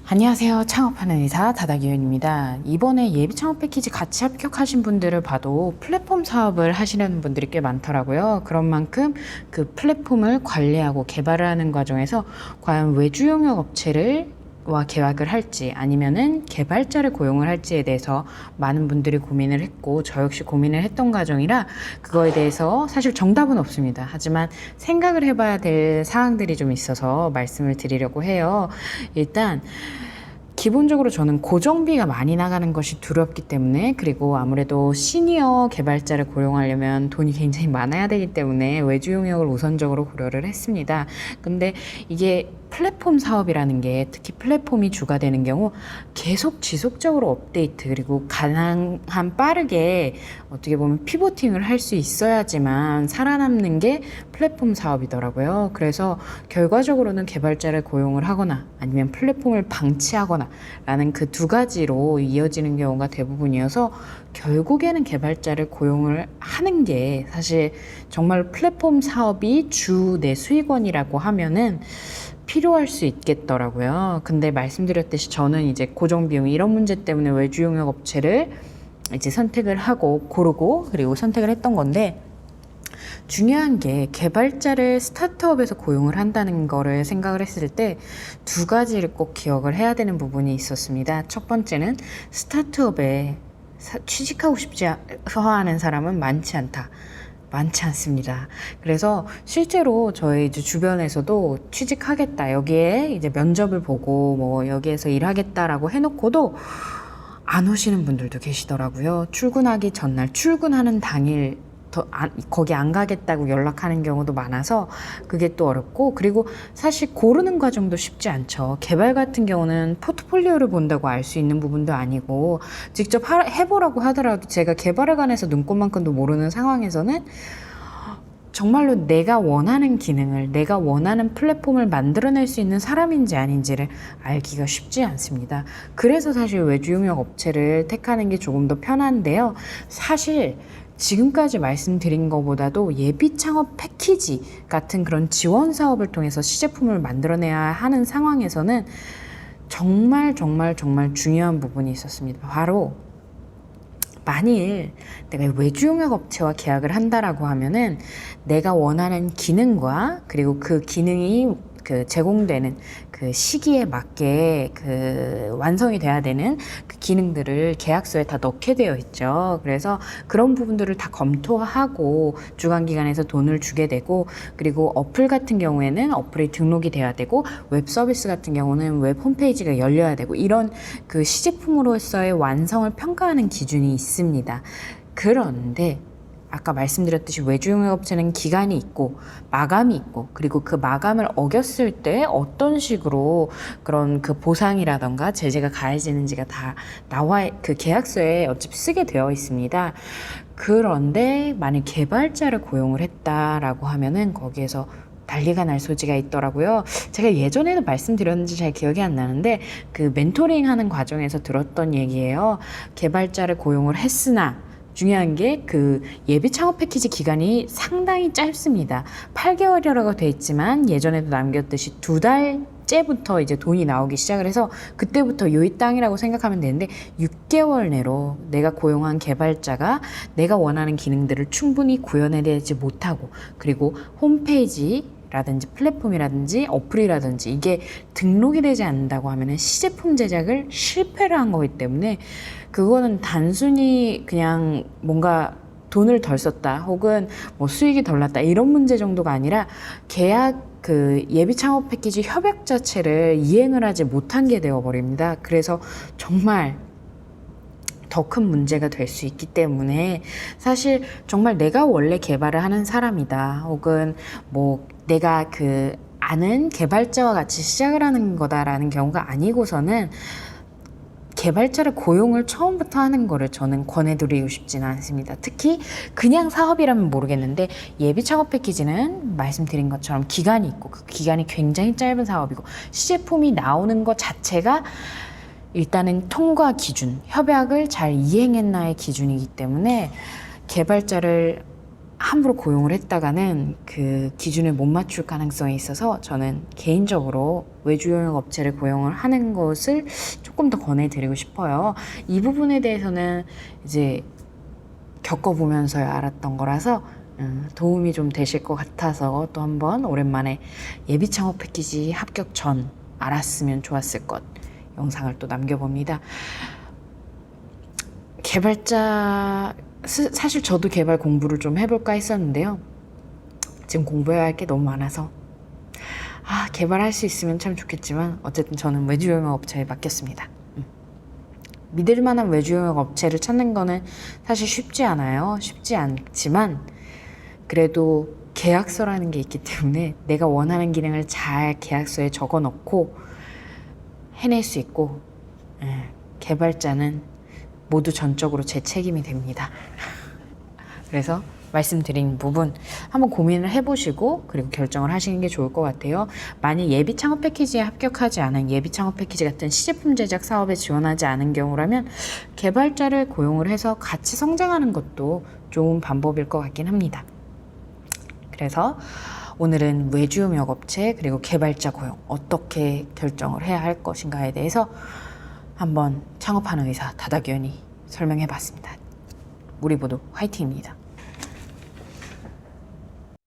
안녕하세요. 창업하는 의사 다다기현입니다. 이번에 예비 창업 패키지 같이 합격하신 분들을 봐도 플랫폼 사업을 하시는 분들이 꽤 많더라고요. 그런 만큼 그 플랫폼을 관리하고 개발을 하는 과정에서 과연 외주 용역 업체를 계약을 할지 아니면은 개발자를 고용을 할지에 대해서 많은 분들이 고민을 했고 저 역시 고민을 했던 과정이라 그거에 대해서 사실 정답은 없습니다. 하지만 생각을 해봐야 될 사항들이 좀 있어서 말씀을 드리려고 해요. 일단 기본적으로 저는 고정비가 많이 나가는 것이 두렵기 때문에, 그리고 아무래도 시니어 개발자를 고용하려면 돈이 굉장히 많아야 되기 때문에 외주 용역을 우선적으로 고려를 했습니다. 근데 이게 플랫폼 사업이라는 게, 특히 플랫폼이 주가 되는 경우 계속 지속적으로 업데이트, 그리고 가능한 빠르게 어떻게 보면 피보팅을 할 수 있어야지만 살아남는 게 플랫폼 사업이더라고요. 그래서 결과적으로는 개발자를 고용을 하거나 아니면 플랫폼을 방치하거나 라는 그 두 가지로 이어지는 경우가 대부분이어서, 결국에는 개발자를 고용을 하는 게 사실 정말 플랫폼 사업이 주 내 수익원이라고 하면은 필요할 수 있겠더라고요. 근데 말씀드렸듯이 저는 이제 고정비용 이런 문제 때문에 외주 용역 업체를 이제 선택을 하고 고르고 그리고 선택을 했던 건데, 중요한 게 개발자를 스타트업에서 고용을 한다는 거를 생각을 했을 때 두 가지를 꼭 기억을 해야 되는 부분이 있었습니다. 첫 번째는 스타트업에 취직하고 싶지 하는 사람은 많지 않습니다. 그래서 실제로 저희 이제 주변에서도 취직하겠다, 여기에 이제 면접을 보고 뭐 여기에서 일하겠다라고 해놓고도 안 오시는 분들도 계시더라고요. 출근하기 전날, 출근하는 당일 거기 안 가겠다고 연락하는 경우도 많아서 그게 또 어렵고, 그리고 사실 고르는 과정도 쉽지 않죠. 개발 같은 경우는 포트폴리오를 본다고 알 수 있는 부분도 아니고, 직접 해보라고 하더라도 제가 개발에 관해서 눈꽃만큼도 모르는 상황에서는 정말로 내가 원하는 기능을, 내가 원하는 플랫폼을 만들어낼 수 있는 사람인지 아닌지를 알기가 쉽지 않습니다. 그래서 사실 외주 용역 업체를 택하는 게 조금 더 편한데요. 사실 지금까지 말씀드린 것보다도 예비 창업 패키지 같은 그런 지원 사업을 통해서 시제품을 만들어내야 하는 상황에서는 정말 중요한 부분이 있었습니다. 바로 만일 내가 외주 용역 업체와 계약을 한다라고 하면은 내가 원하는 기능과 그리고 그 기능이 제공되는 그 시기에 맞게 완성이 돼야 되는 그 기능들을 계약서에 다 넣게 되어 있죠. 그래서 그런 부분들을 다 검토하고 주관기관에서 돈을 주게 되고, 그리고 어플 같은 경우에는 어플이 등록이 돼야 되고, 웹 서비스 같은 경우는 웹 홈페이지가 열려야 되고, 이런 그 시제품으로서의 완성을 평가하는 기준이 있습니다. 그런데 아까 말씀드렸듯이 외주 용역 업체는 기간이 있고 마감이 있고, 그리고 그 마감을 어겼을 때 어떤 식으로 그런 그 보상이라던가 제재가 가해지는지가 다 그 계약서에 어차피 쓰게 되어 있습니다. 그런데 만약 개발자를 고용을 했다라고 하면은 거기에서 난리가 날 소지가 있더라고요. 제가 예전에도 말씀드렸는지 잘 기억이 안 나는데, 그 멘토링 하는 과정에서 들었던 얘기예요. 개발자를 고용을 했으나 중요한 게 그 예비 창업 패키지 기간이 상당히 짧습니다. 8개월이라고 돼 있지만 예전에도 남겼듯이 2달째부터 이제 돈이 나오기 시작을 해서 그때부터 요이 땅이라고 생각하면 되는데, 6개월 내로 내가 고용한 개발자가 내가 원하는 기능들을 충분히 구현해내지 못하고, 그리고 홈페이지 라든지 플랫폼이라든지 어플이라든지 이게 등록이 되지 않는다고 하면은 시제품 제작을 실패를 한 거기 때문에, 그거는 단순히 그냥 뭔가 돈을 덜 썼다 혹은 뭐 수익이 덜 났다 이런 문제 정도가 아니라 계약 예비 창업 패키지 협약 자체를 이행을 하지 못한 게 되어버립니다. 그래서 정말 더 큰 문제가 될 수 있기 때문에, 사실 정말 내가 원래 개발을 하는 사람이다 혹은 뭐 내가 아는 개발자와 같이 시작을 하는 거다라는 경우가 아니고서는 개발자를 고용을 처음부터 하는 거를 저는 권해드리고 싶지는 않습니다. 특히 그냥 사업이라면 모르겠는데, 예비 창업 패키지는 말씀드린 것처럼 기간이 있고 그 기간이 굉장히 짧은 사업이고, 시제품이 나오는 것 자체가 일단은 통과 기준, 협약을 잘 이행했나의 기준이기 때문에 개발자를 함부로 고용을 했다가는 그 기준을 못 맞출 가능성이 있어서 저는 개인적으로 외주용역 업체를 고용을 하는 것을 조금 더 권해드리고 싶어요. 이 부분에 대해서는 이제 겪어보면서야 알았던 거라서 도움이 좀 되실 것 같아서 또 한번 오랜만에 예비 창업 패키지 합격 전 알았으면 좋았을 것 영상을 또 남겨봅니다. 개발자, 사실 저도 개발 공부를 좀 해볼까 했었는데요. 지금 공부해야 할 게 너무 많아서 개발할 수 있으면 참 좋겠지만 어쨌든 저는 외주용역 업체에 맡겼습니다. 믿을 만한 외주용역 업체를 찾는 거는 사실 쉽지 않아요. 쉽지 않지만 그래도 계약서라는 게 있기 때문에 내가 원하는 기능을 잘 계약서에 적어 넣고 해낼 수 있고, 개발자는 모두 전적으로 제 책임이 됩니다. 그래서 말씀드린 부분 한번 고민을 해보시고 그리고 결정을 하시는 게 좋을 것 같아요. 만약 예비 창업 패키지에 합격하지 않은 예비 창업 패키지 같은 시제품 제작 사업에 지원하지 않은 경우라면 개발자를 고용을 해서 같이 성장하는 것도 좋은 방법일 것 같긴 합니다. 그래서 오늘은 외주용역 업체 그리고 개발자 고용 어떻게 결정을 해야 할 것인가에 대해서 한번 창업하는 의사 다다기현이 설명해 봤습니다. 우리 모두 화이팅입니다.